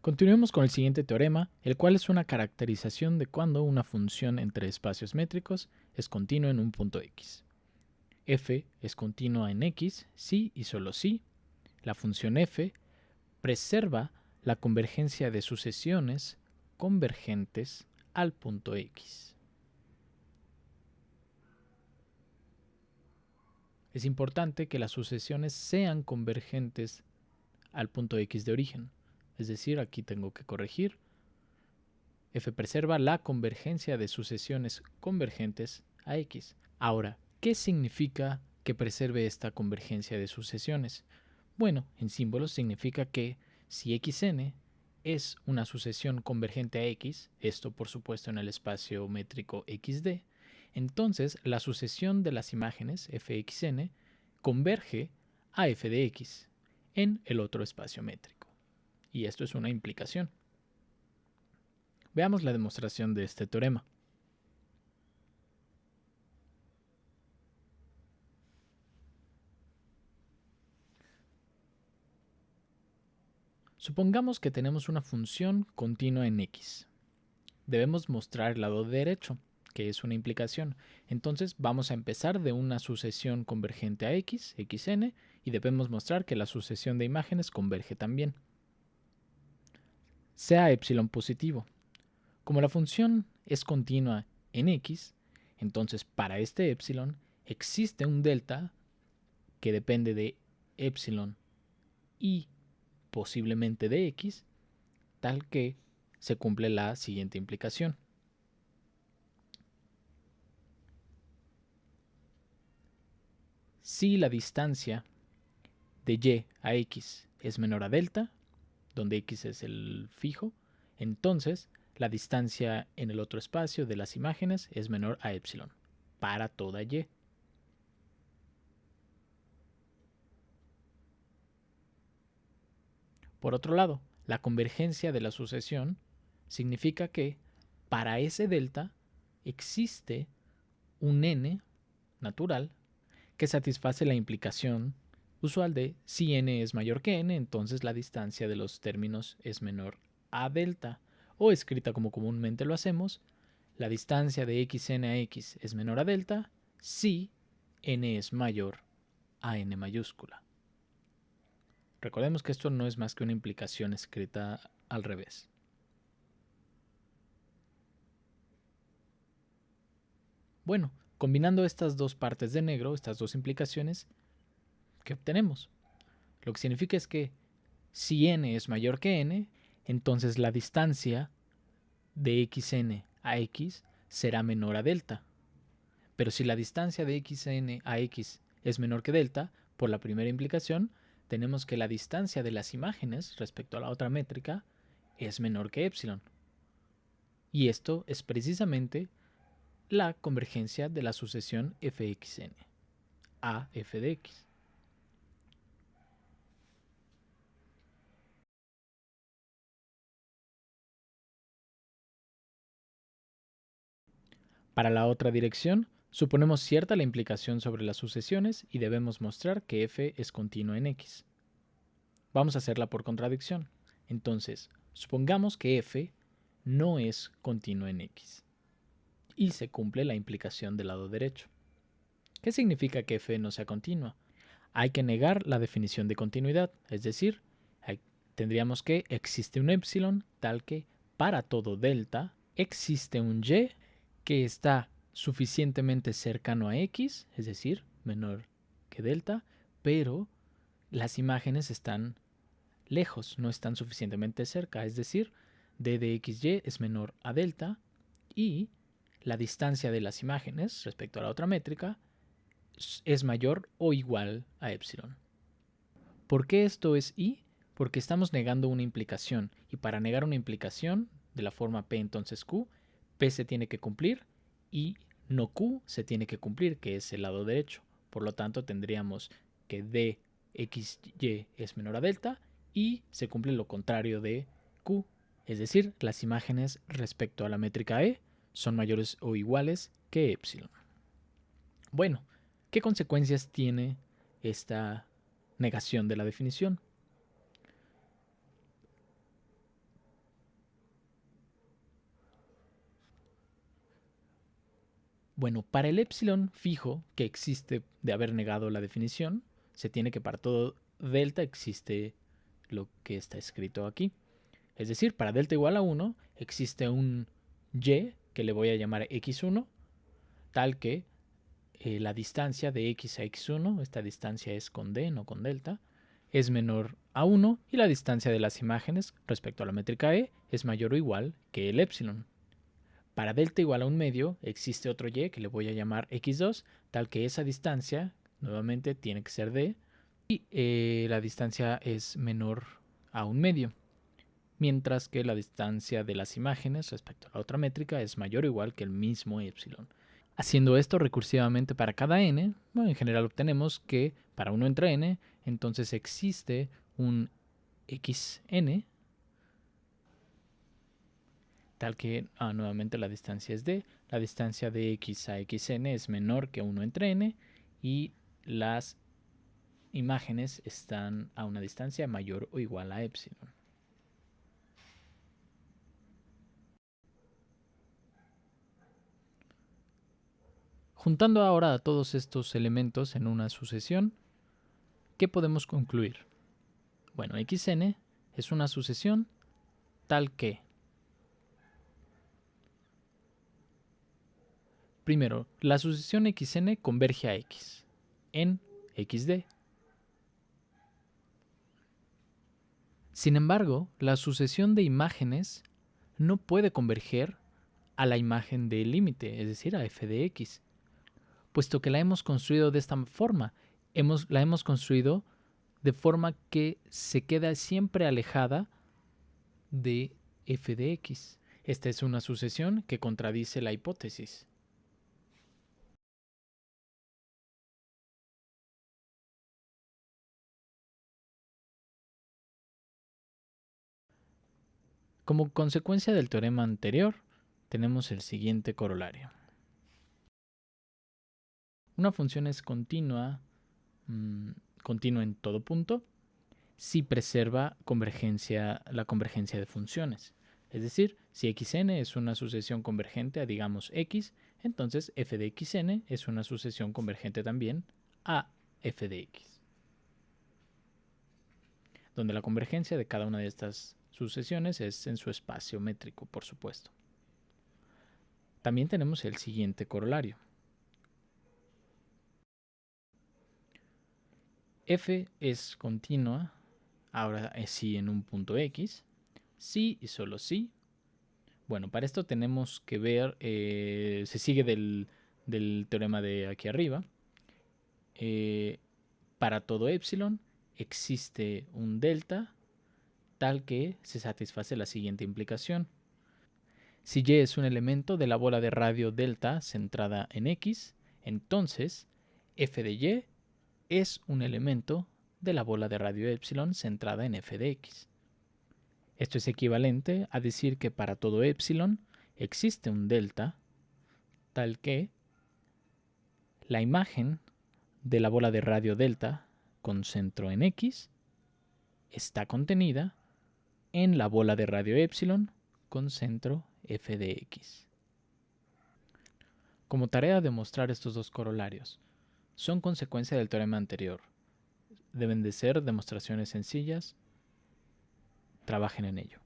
Continuemos con el siguiente teorema, el cual es una caracterización de cuando una función entre espacios métricos es continua en un punto x. F es continua en x si y solo si la función f preserva la convergencia de sucesiones convergentes al punto x. Es importante que las sucesiones sean convergentes al punto x de origen. Es decir, aquí tengo que corregir. F preserva la convergencia de sucesiones convergentes a x. Ahora, ¿qué significa que preserve esta convergencia de sucesiones? Bueno, en símbolos significa que si xn es una sucesión convergente a x, esto por supuesto en el espacio métrico xd, entonces la sucesión de las imágenes fxn converge a f de x en el otro espacio métrico. Y esto es una implicación. Veamos la demostración de este teorema. Supongamos que tenemos una función continua en x. Debemos mostrar el lado derecho, que es una implicación. Entonces vamos a empezar de una sucesión convergente a x, xn, y debemos mostrar que la sucesión de imágenes converge también. Sea epsilon positivo. Como la función es continua en x, entonces para este epsilon existe un delta que depende de epsilon y posiblemente de x, tal que se cumple la siguiente implicación. Si la distancia de y a x es menor a delta, donde x es el fijo, entonces la distancia en el otro espacio de las imágenes es menor a epsilon para toda y. Por otro lado, la convergencia de la sucesión significa que para ese delta existe un n natural que satisface la implicación usual de si n es mayor que n, entonces la distancia de los términos es menor a delta, o escrita como comúnmente lo hacemos, la distancia de xn a x es menor a delta si n es mayor a n mayúscula. Recordemos que esto no es más que una implicación escrita al revés. Bueno, combinando estas dos partes de negro, estas dos implicaciones, ¿qué obtenemos? Lo que significa es que si n es mayor que n, entonces la distancia de xn a x será menor a delta. Pero si la distancia de xn a x es menor que delta, por la primera implicación, tenemos que la distancia de las imágenes respecto a la otra métrica es menor que epsilon. Y esto es precisamente la convergencia de la sucesión fxn a f de x. Para la otra dirección, suponemos cierta la implicación sobre las sucesiones y debemos mostrar que f es continua en x. Vamos a hacerla por contradicción. Entonces, supongamos que f no es continua en x y se cumple la implicación del lado derecho. ¿Qué significa que f no sea continua? Hay que negar la definición de continuidad, es decir, tendríamos que existe un epsilon tal que para todo delta existe un y que está suficientemente cercano a x, es decir, menor que delta, pero las imágenes están lejos, no están suficientemente cerca, es decir, d de xy es menor a delta y la distancia de las imágenes respecto a la otra métrica es mayor o igual a epsilon. ¿Por qué esto es y? Porque estamos negando una implicación y para negar una implicación de la forma p entonces q, p se tiene que cumplir y no q se tiene que cumplir, que es el lado derecho. Por lo tanto, tendríamos que d xy es menor a delta y se cumple lo contrario de q, es decir, las imágenes respecto a la métrica e son mayores o iguales que epsilon. Bueno, ¿qué consecuencias tiene esta negación de la definición? Bueno, para el epsilon fijo que existe de haber negado la definición, se tiene que para todo delta existe lo que está escrito aquí. Es decir, para delta igual a 1 existe un y que le voy a llamar x1, tal que la distancia de x a x1, esta distancia es con d, no con delta, es menor a 1 y la distancia de las imágenes respecto a la métrica e es mayor o igual que el epsilon. Para delta igual a un medio existe otro y que le voy a llamar x2, tal que esa distancia nuevamente tiene que ser d y la distancia es menor a un medio, mientras que la distancia de las imágenes respecto a la otra métrica es mayor o igual que el mismo epsilon. Haciendo esto recursivamente para cada n, bueno, en general obtenemos que para 1 entre n, entonces existe un xn, tal que nuevamente la distancia es d, la distancia de x a xn es menor que 1 entre n y las imágenes están a una distancia mayor o igual a epsilon. Juntando ahora a todos estos elementos en una sucesión, ¿qué podemos concluir? Bueno, xn es una sucesión tal que, primero, la sucesión xn converge a x en xd. Sin embargo, la sucesión de imágenes no puede converger a la imagen del límite, es decir, a f de x, puesto que la hemos construido de esta forma. La hemos construido de forma que se queda siempre alejada de f de x. Esta es una sucesión que contradice la hipótesis. Como consecuencia del teorema anterior, tenemos el siguiente corolario. Una función es continua, continua en todo punto, si preserva la convergencia de funciones. Es decir, si xn es una sucesión convergente a, digamos, x, entonces f de xn es una sucesión convergente también a f de x, donde la convergencia de cada una de estas sucesiones es en su espacio métrico, por supuesto. También tenemos el siguiente corolario. F es continua, ahora sí en un punto x, si y solo si. Bueno, para esto tenemos que ver, se sigue del teorema de aquí arriba. Para todo epsilon existe un delta tal que se satisface la siguiente implicación. Si y es un elemento de la bola de radio delta centrada en x, entonces f de y es un elemento de la bola de radio epsilon centrada en f de x. Esto es equivalente a decir que para todo epsilon existe un delta tal que la imagen de la bola de radio delta con centro en x está contenida en la bola de radio epsilon con centro f de x. Como tarea demostrar estos dos corolarios, son consecuencia del teorema anterior. Deben de ser demostraciones sencillas. Trabajen en ello.